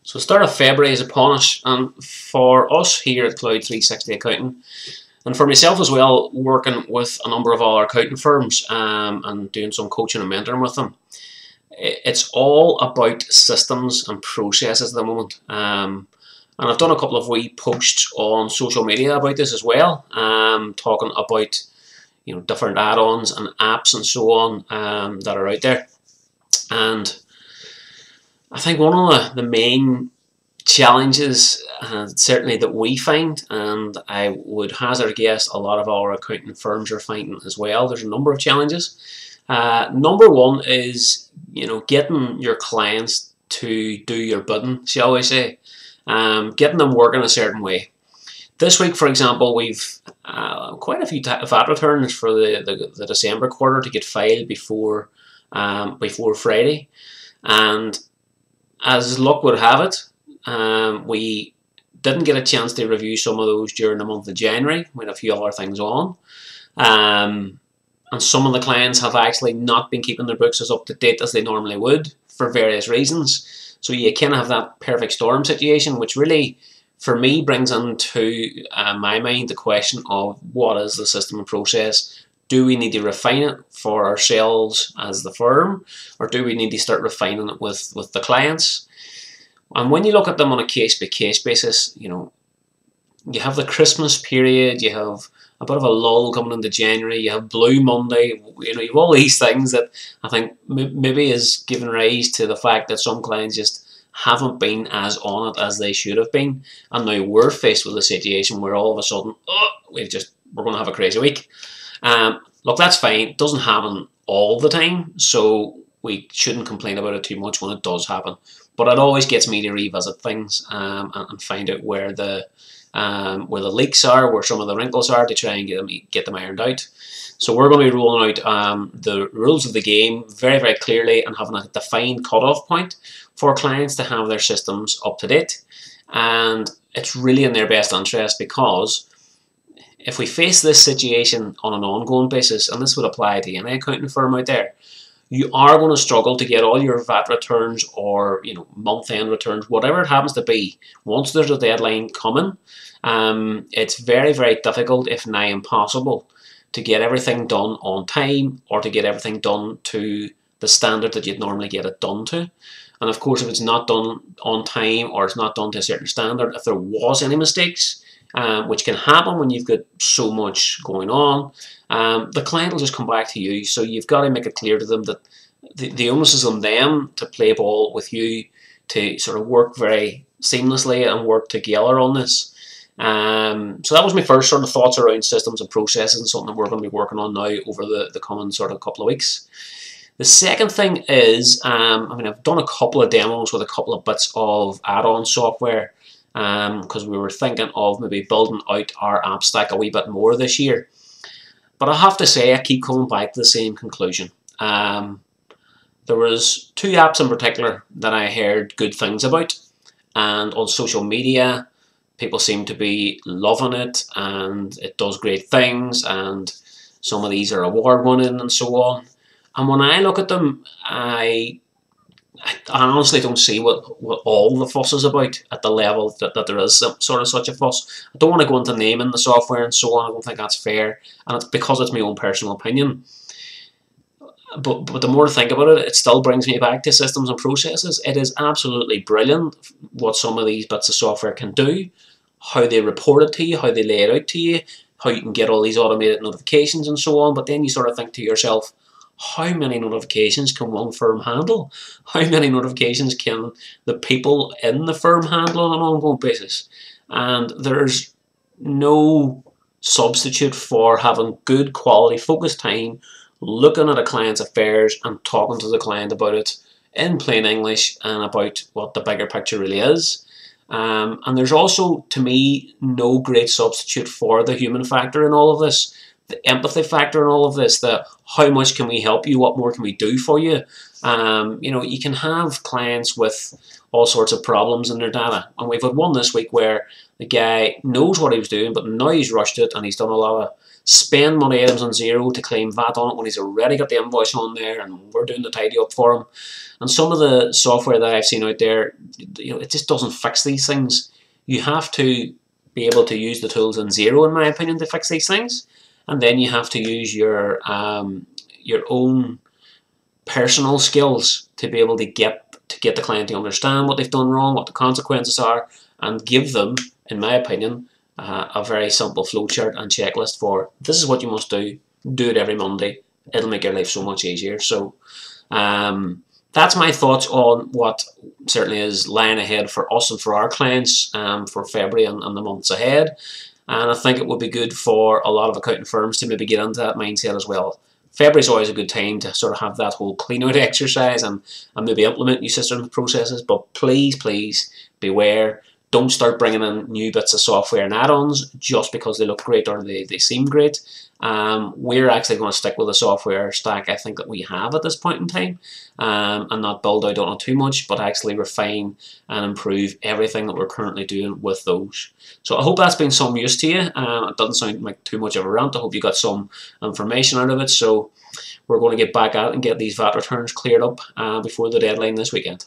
So the start of February is upon us, and for us here at Cloud 360 Accounting, and for myself as well, working with a number of other accounting firms and doing some coaching and mentoring with them, it's all about systems and processes at the moment. And I've done a couple of wee posts on social media about this as well, talking about different add-ons and apps and so on that are out there. And I think one of the main challenges, certainly that we find, and I would hazard a guess a lot of our accounting firms are finding as well, there's a number of challenges. Number one is getting your clients to do your bidding, shall we say, getting them working a certain way. This week, for example, we've quite a few VAT returns for the December quarter to get filed before Friday, and as luck would have it, we didn't get a chance to review some of those during the month of January. We had a few other things on, and some of the clients have actually not been keeping their books as up to date as they normally would for various reasons. So you kind of have that perfect storm situation, which really, for me, brings into my mind the question of what is the system and process. Do we need to refine it for ourselves as the firm, or do we need to start refining it with the clients? And when you look at them on a case-by-case basis, you have the Christmas period, you have a bit of a lull coming into January, you have Blue Monday, you have all these things that I think maybe is giving rise to the fact that some clients just haven't been as on it as they should have been, and now we're faced with a situation where all of a sudden, we're going to have a crazy week. Look, that's fine. It doesn't happen all the time, so we shouldn't complain about it too much when it does happen. But it always gets me to revisit things and find out where the leaks are, where some of the wrinkles are, to try and get them ironed out. So we're going to be rolling out the rules of the game very, very clearly and having a defined cutoff point for clients to have their systems up to date. And it's really in their best interest, because if we face this situation on an ongoing basis, and this would apply to any accounting firm out there, you are going to struggle to get all your VAT returns or month-end returns, whatever it happens to be, once there's a deadline coming. It's very, very difficult, if nigh impossible, to get everything done on time or to get everything done to the standard that you'd normally get it done to. And of course, if it's not done on time or it's not done to a certain standard, if there was any mistakes, which can happen when you've got so much going on, the client will just come back to you. So you've got to make it clear to them that the onus is on them to play ball with you, to sort of work very seamlessly and work together on this. So that was my first sort of thoughts around systems and processes, and something that we're going to be working on now over the coming sort of couple of weeks. The second thing is, I've done a couple of demos with a couple of bits of add-on software, because we were thinking of maybe building out our app stack a wee bit more this year. But I have to say, I keep coming back to the same conclusion. There was two apps in particular that I heard good things about, and on social media people seem to be loving it, and it does great things, and some of these are award-winning and so on. And when I look at them, I honestly don't see what all the fuss is about at the level that there is sort of such a fuss. I don't want to go into naming the software and so on. I don't think that's fair, and it's because it's my own personal opinion. But the more I think about it, it still brings me back to systems and processes. It is absolutely brilliant what some of these bits of software can do, how they report it to you, how they lay it out to you, how you can get all these automated notifications and so on. But then you sort of think to yourself, how many notifications can one firm handle? How many notifications can the people in the firm handle on an ongoing basis? And there's no substitute for having good quality focused time, looking at a client's affairs and talking to the client about it in plain English and about what the bigger picture really is. And there's also, to me, no great substitute for the human factor in all of this, the empathy factor in all of this, the how much can we help you, what more can we do for you. You know, you can have clients with all sorts of problems in their data, and we've had one this week where the guy knows what he was doing, but now he's rushed it and he's done a lot of spend money items on zero to claim VAT on it when he's already got the invoice on there, and we're doing the tidy up for him. And some of the software that I've seen out there, you know, it just doesn't fix these things. You have to be able to use the tools in zero, in my opinion, to fix these things, and then you have to use your own personal skills to be able to get the client to understand what they've done wrong, what the consequences are, and give them, in my opinion, a very simple flowchart and checklist for this is what you must do. Do it every Monday. It'll make your life so much easier. So that's my thoughts on what certainly is lying ahead for us and for our clients for February and the months ahead. And I think it would be good for a lot of accounting firms to maybe get into that mindset as well. February is always a good time to sort of have that whole clean out exercise and maybe implement new systems and processes. But please, please beware. Don't start bringing in new bits of software and add-ons just because they look great or they seem great. We're actually going to stick with the software stack I think that we have at this point in time and not build out on it too much, but actually refine and improve everything that we're currently doing with those. So I hope that's been some use to you. It doesn't sound like too much of a rant. I hope you got some information out of it. So we're going to get back at it and get these VAT returns cleared up before the deadline this weekend.